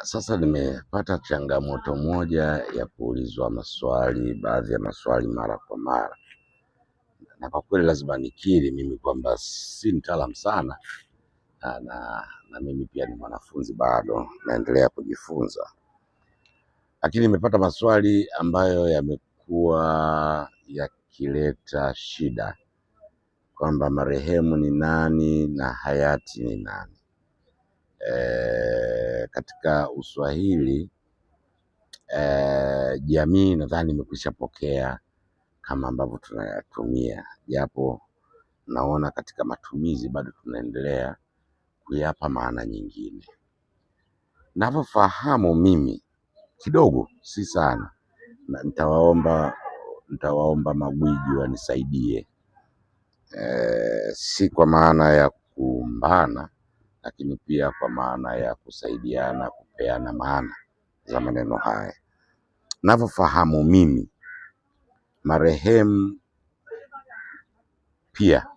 Sasa nimepata changamoto moja ya kuulizwa maswali, baadhi ya maswali mara kwa mara, na kwa kweli lazima nikiri mimi kwamba si mtaalamu sana na mimi pia ni mwanafunzi bado naendelea kujifunza, lakini nimepata maswali ambayo yamekuwa yakileta shida kwamba marehemu ni nani na hayati ni nani. Katika Uswahili jamii nadhani imekwisha pokea kama ambavyo tunayatumia, japo naona katika matumizi bado tunaendelea kuyapa maana nyingine. Navyofahamu mimi kidogo, si sana, na nitawaomba magwiji wanisaidie, si kwa maana ya kumbana, lakini pia kwa maana ya kusaidiana kupeana maana za maneno haya. Navyofahamu mimi, marehemu pia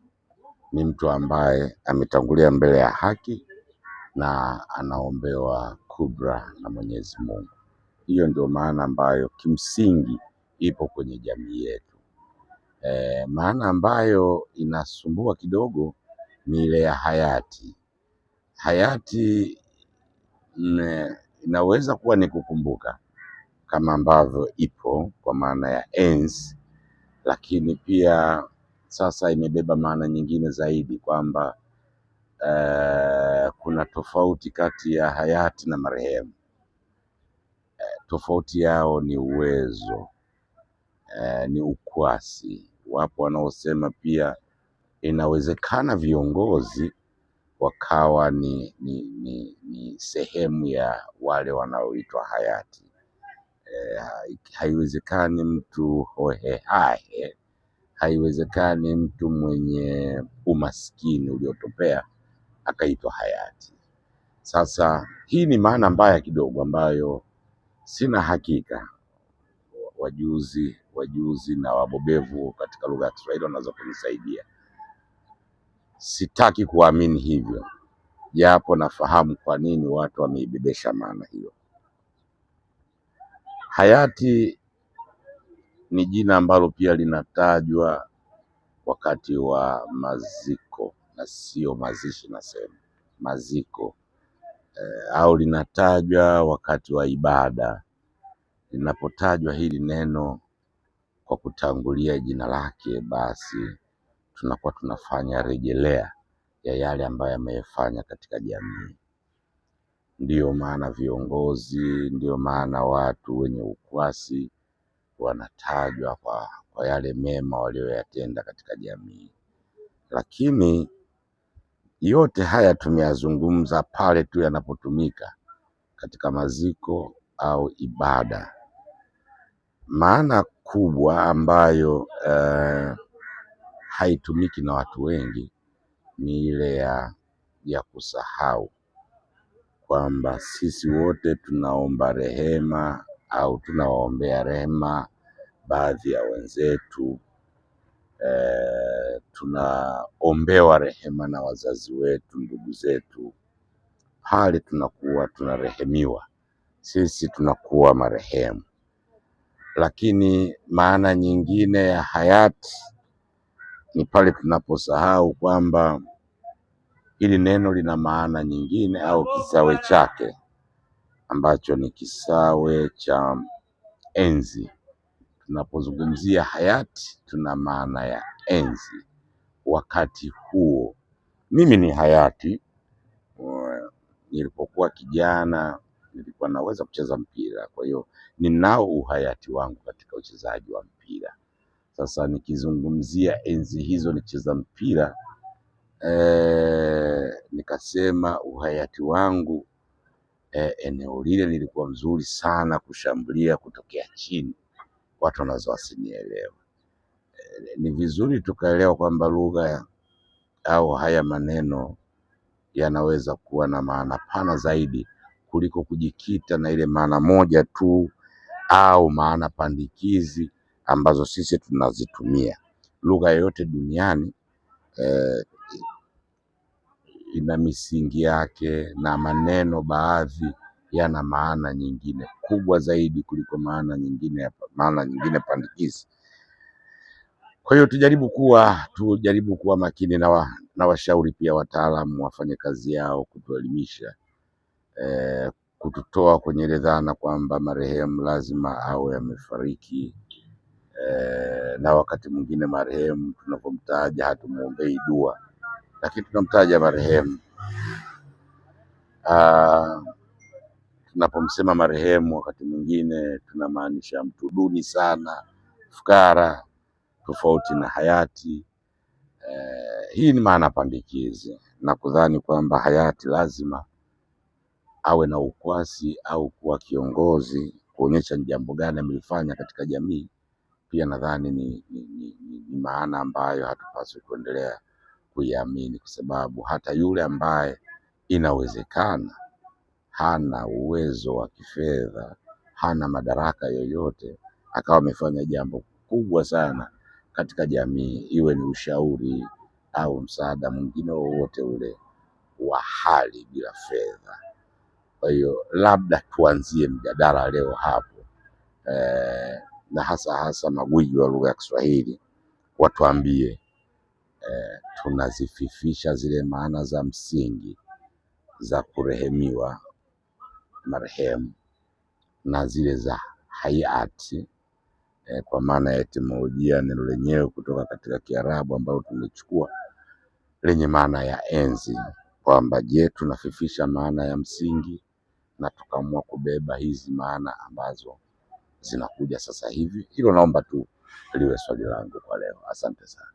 ni mtu ambaye ametangulia mbele ya haki na anaombewa kudra na Mwenyezi Mungu. Hiyo ndio maana ambayo kimsingi ipo kwenye jamii yetu. Maana ambayo inasumbua kidogo ni ile ya hayati. Hayati inaweza kuwa ni kukumbuka kama ambavyo ipo kwa maana ya enzi, lakini pia sasa imebeba maana nyingine zaidi kwamba kuna tofauti kati ya hayati na marehemu. Tofauti yao ni uwezo, ni ukwasi. Wapo wanaosema pia inawezekana viongozi wakawa ni sehemu ya wale wanaoitwa hayati. Haiwezekani mtu hohehahe, haiwezekani mtu mwenye umaskini uliotopea akaitwa hayati. Sasa hii ni maana mbaya kidogo ambayo sina hakika wajuzi na wabobevu katika lugha ya Kiswahili wanaweza kunisaidia. Sitaki kuamini hivyo, japo nafahamu kwa nini watu wameibebesha maana hiyo. Hayati ni jina ambalo pia linatajwa wakati wa maziko na sio mazishi, nasema maziko, au linatajwa wakati wa ibada. Linapotajwa hili neno kwa kutangulia jina lake, basi tunakuwa tunafanya rejelea ya yale ambayo yamefanya katika jamii. Ndiyo maana viongozi, ndiyo maana watu wenye ukwasi wanatajwa kwa yale mema walioyatenda katika jamii. Lakini yote haya tumeyazungumza pale tu yanapotumika katika maziko au ibada. Maana kubwa ambayo haitumiki na watu wengi ni ile ya kusahau kwamba sisi wote tunaomba rehema au tunawaombea rehema baadhi ya wenzetu. Tunaombewa rehema na wazazi wetu, ndugu zetu. Pale tunakuwa tunarehemiwa, sisi tunakuwa marehemu. Lakini maana nyingine ya hayati ni pale tunaposahau kwamba hili neno lina maana nyingine au kisawe chake ambacho ni kisawe cha enzi. Tunapozungumzia hayati tuna maana ya enzi. Wakati huo mimi ni hayati. Nilipokuwa kijana nilikuwa naweza kucheza mpira, kwa hiyo ninao uhayati wangu katika uchezaji wa mpira. Sasa nikizungumzia enzi hizo nicheza mpira, nikasema uhayati wangu, eneo lile lilikuwa mzuri sana kushambulia kutokea chini, watu wanaweza wasinielewa. Ni vizuri tukaelewa kwamba lugha au haya maneno yanaweza kuwa na maana pana zaidi kuliko kujikita na ile maana moja tu au maana pandikizi ambazo sisi tunazitumia. Lugha yoyote duniani ina misingi yake na maneno baadhi yana maana nyingine kubwa zaidi kuliko maana nyingine pandikizi. Kwa hiyo tujaribu kuwa makini na washauri pia wataalamu wafanye kazi yao kutuelimisha, kututoa kwenye ile dhana kwamba marehemu lazima awe amefariki. Na wakati mwingine marehemu tunapomtaja hatumuombei dua, lakini tunamtaja marehemu. Tunapomsema marehemu wakati mwingine tunamaanisha mtu duni sana, fukara, tofauti na hayati. Hii ni maana pandikizi, na kudhani kwamba hayati lazima awe na ukwasi au kuwa kiongozi kuonyesha ni jambo gani amelifanya katika jamii, pia nadhani ni maana ambayo hatupaswi kuendelea kuiamini, kwa sababu hata yule ambaye inawezekana hana uwezo wa kifedha, hana madaraka yoyote, akawa amefanya jambo kubwa sana katika jamii, iwe ni ushauri au msaada mwingine wowote ule wa hali bila fedha. Kwa hiyo labda tuanzie mjadala leo hapo, na hasa magwiji wa lugha ya Kiswahili watuambie, tunazififisha zile maana za msingi za kurehemiwa marehemu na zile za hayati, kwa maana ya etimolojia neno lenyewe kutoka katika Kiarabu ambalo tumechukua lenye maana ya enzi, kwamba je, tunafifisha maana ya msingi na tukaamua kubeba hizi maana ambazo zinakuja sasa hivi? Hilo naomba tu liwe swali langu kwa leo. Asante sana.